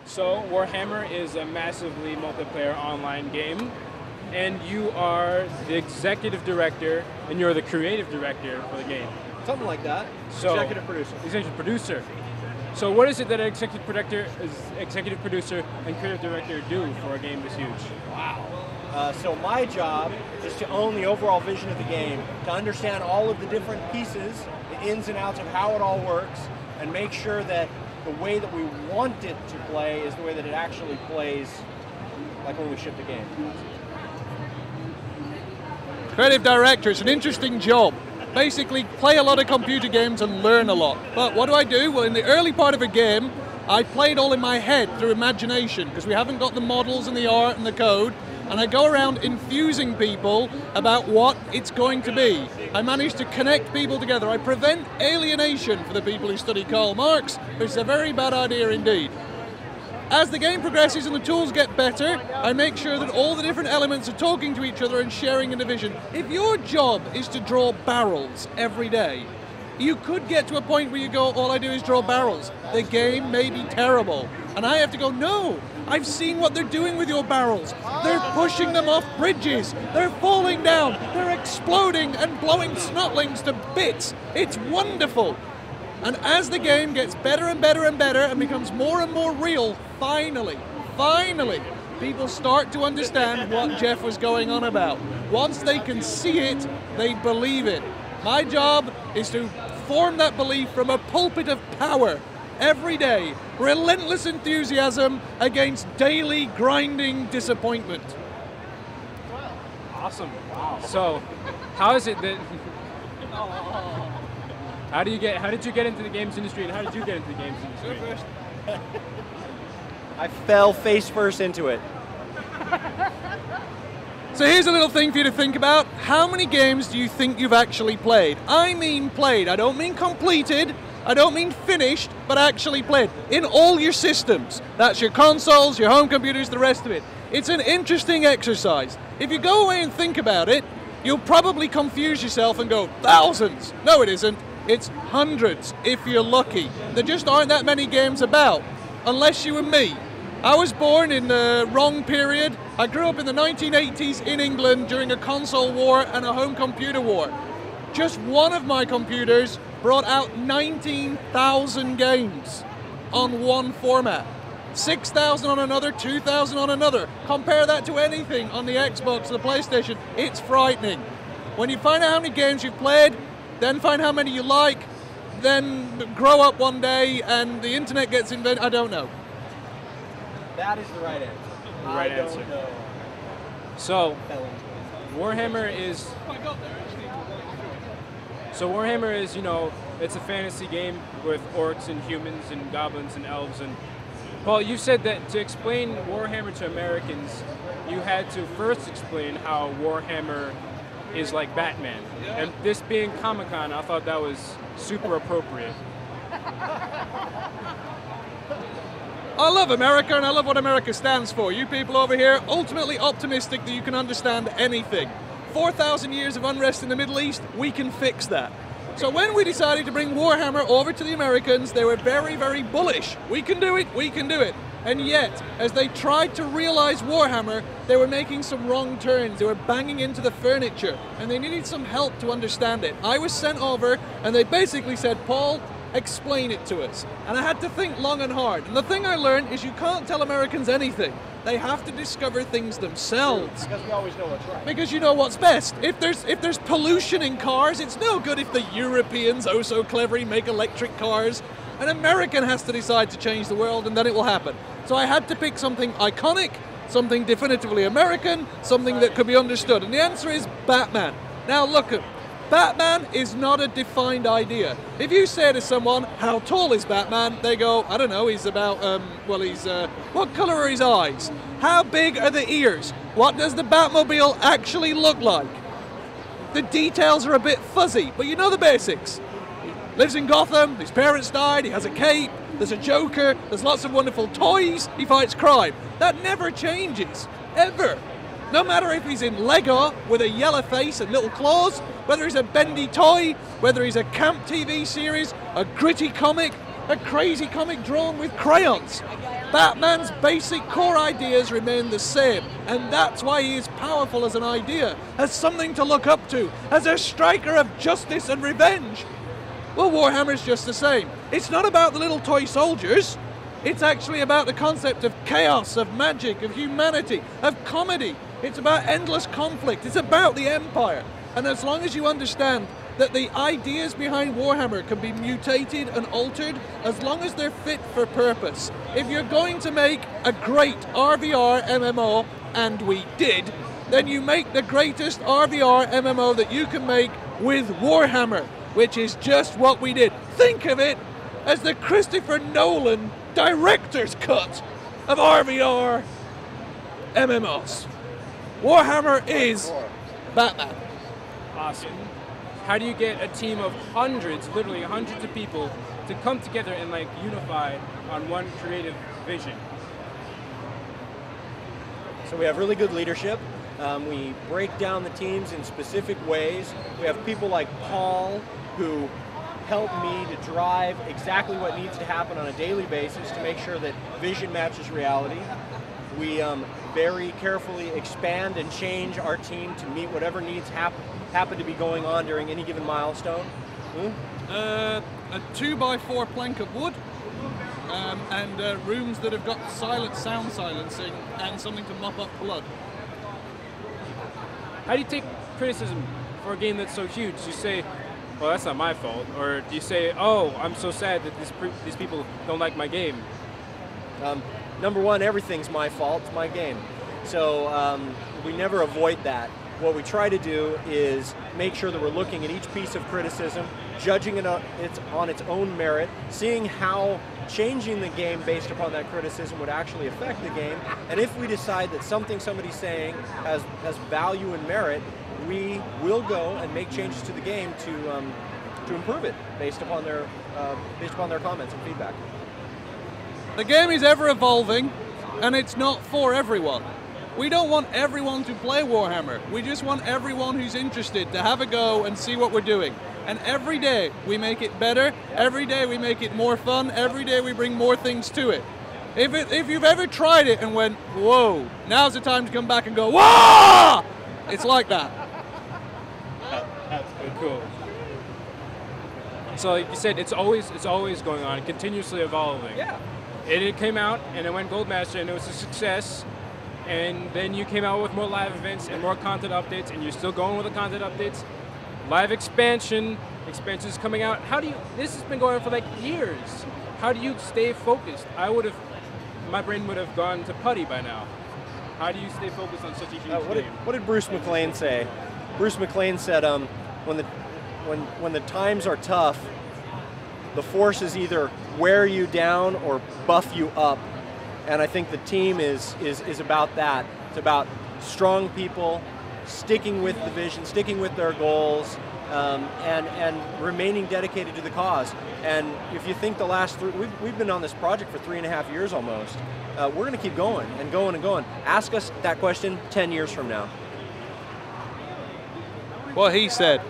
So Warhammer is a massively multiplayer online game, and you are the executive director, and you're the creative director for the game. Something like that. So, executive producer. Executive producer. So what is it that an executive producer and creative director do for a game this huge? Wow. So my job is to own the overall vision of the game, to understand all of the different pieces, the ins and outs of how it all works, and make sure that the way that we want it to play is the way that it actually plays, like when we ship the game. Creative director, it's an interesting job. Basically, play a lot of computer games and learn a lot. But what do? Well, in the early part of a game, I played all in my head through imagination, because we haven't got the models and the art and the code, and I go around infusing people about what it's going to be. I manage to connect people together. I prevent alienation for the people who study Karl Marx, which is a very bad idea indeed. As the game progresses and the tools get better, I make sure that all the different elements are talking to each other and sharing a vision. If your job is to draw barrels every day, you could get to a point where you go, all I do is draw barrels. The game may be terrible. And I have to go, no, I've seen what they're doing with your barrels. They're pushing them off bridges. They're falling down. They're exploding and blowing snotlings to bits. It's wonderful. And as the game gets better and better and better and becomes more and more real, finally, people start to understand what Jeff was going on about. Once they can see it, they believe it. My job is to form that belief from a pulpit of power every day. Relentless enthusiasm against daily grinding disappointment. Awesome. Wow. So, how is it that... How did you get into the games industry, and how did you get into the games industry? I fell face first into it. So here's a little thing for you to think about. How many games do you think you've actually played? I mean played. I don't mean completed. I don't mean finished, but actually played. In all your systems. That's your consoles, your home computers, the rest of it. It's an interesting exercise. If you go away and think about it, you'll probably confuse yourself and go, thousands. No, it isn't. It's hundreds, if you're lucky. There just aren't that many games about, unless you and me. I was born in the wrong period. I grew up in the 1980s in England during a console war and a home computer war. Just one of my computers brought out 19,000 games on one format. 6,000 on another, 2,000 on another. Compare that to anything on the Xbox or the PlayStation. It's frightening. When you find out how many games you've played, then find how many you like, then grow up one day and the internet gets invented. I don't know. That is the right answer. The right answer. Don't know. So, Warhammer is, you know, it's a fantasy game with orcs and humans and goblins and elves. And Paul, you said that to explain Warhammer to Americans, you had to first explain how Warhammer is like Batman. Yeah. And this being Comic-Con, I thought that was super appropriate. I love America and I love what America stands for. You people over here, ultimately optimistic that you can understand anything. 4,000 years of unrest in the Middle East, we can fix that. So when we decided to bring Warhammer over to the Americans, they were very, very bullish. We can do it, we can do it. And yet, as they tried to realize Warhammer, they were making some wrong turns. They were banging into the furniture, and they needed some help to understand it. I was sent over, and they basically said, Paul, explain it to us. And I had to think long and hard. And the thing I learned is you can't tell Americans anything. They have to discover things themselves. Because we always know what's right. Because you know what's best. If there's pollution in cars, it's no good if the Europeans, oh so cleverly, make electric cars. An American has to decide to change the world, and then it will happen. So I had to pick something iconic, something definitively American, something that could be understood. And the answer is Batman. Now look, Batman is not a defined idea. If you say to someone, how tall is Batman? They go, I don't know, he's about, what color are his eyes? How big are the ears? What does the Batmobile actually look like? The details are a bit fuzzy, but you know the basics. Lives in Gotham, his parents died, he has a cape, there's a Joker, there's lots of wonderful toys, he fights crime. That never changes, ever. No matter if he's in Lego with a yellow face and little claws, whether he's a bendy toy, whether he's a camp TV series, a gritty comic, a crazy comic drawn with crayons. Batman's basic core ideas remain the same, and that's why he is powerful as an idea, as something to look up to, as a striker of justice and revenge. Well, Warhammer's just the same. It's not about the little toy soldiers. It's actually about the concept of chaos, of magic, of humanity, of comedy. It's about endless conflict. It's about the Empire. And as long as you understand that the ideas behind Warhammer can be mutated and altered, as long as they're fit for purpose. If you're going to make a great RVR MMO, and we did, then you make the greatest RVR MMO that you can make with Warhammer, which is just what we did. Think of it as the Christopher Nolan director's cut of RVR MMOs. Warhammer is Batman. Awesome. How do you get a team of hundreds, literally hundreds of people to come together and like unify on one creative vision? So we have really good leadership. We break down the teams in specific ways. We have people like Paul who help me to drive exactly what needs to happen on a daily basis to make sure that vision matches reality. We very carefully expand and change our team to meet whatever needs happen to be going on during any given milestone. A 2x4 plank of wood, and rooms that have got silent sound silencing and something to mop up blood. How do you take criticism for a game that's so huge? Do you say, well, that's not my fault? Or do you say, oh, I'm so sad that these people don't like my game? Number one, everything's my fault, it's my game. So we never avoid that. What we try to do is make sure that we're looking at each piece of criticism, judging it on its own merit, seeing how changing the game based upon that criticism would actually affect the game, and if we decide that something somebody's saying has value and merit, we will go and make changes to the game to improve it based upon their comments and feedback. The game is ever evolving, and it's not for everyone. We don't want everyone to play Warhammer. We just want everyone who's interested to have a go and see what we're doing. And every day we make it better, every day we make it more fun, every day we bring more things to it. If you've ever tried it and went, whoa, now's the time to come back and go, whoa! It's like that. That's good, cool. So like you said, it's always going on, continuously evolving. Yeah. It came out and it went Gold Master and it was a success. And then you came out with more live events and more content updates, and you're still going with the content updates. Live expansions coming out. This has been going on for like years. How do you stay focused? My brain would have gone to putty by now. How do you stay focused on such a huge game? What did Bruce McLean say? Bruce McLean said, when the times are tough, the forces either wear you down or buff you up. And I think the team is about that. It's about strong people, sticking with the vision, sticking with their goals, and remaining dedicated to the cause. And if you think the last we've been on this project for 3.5 years almost, we're going to keep going and going and going. Ask us that question 10 years from now. What he said.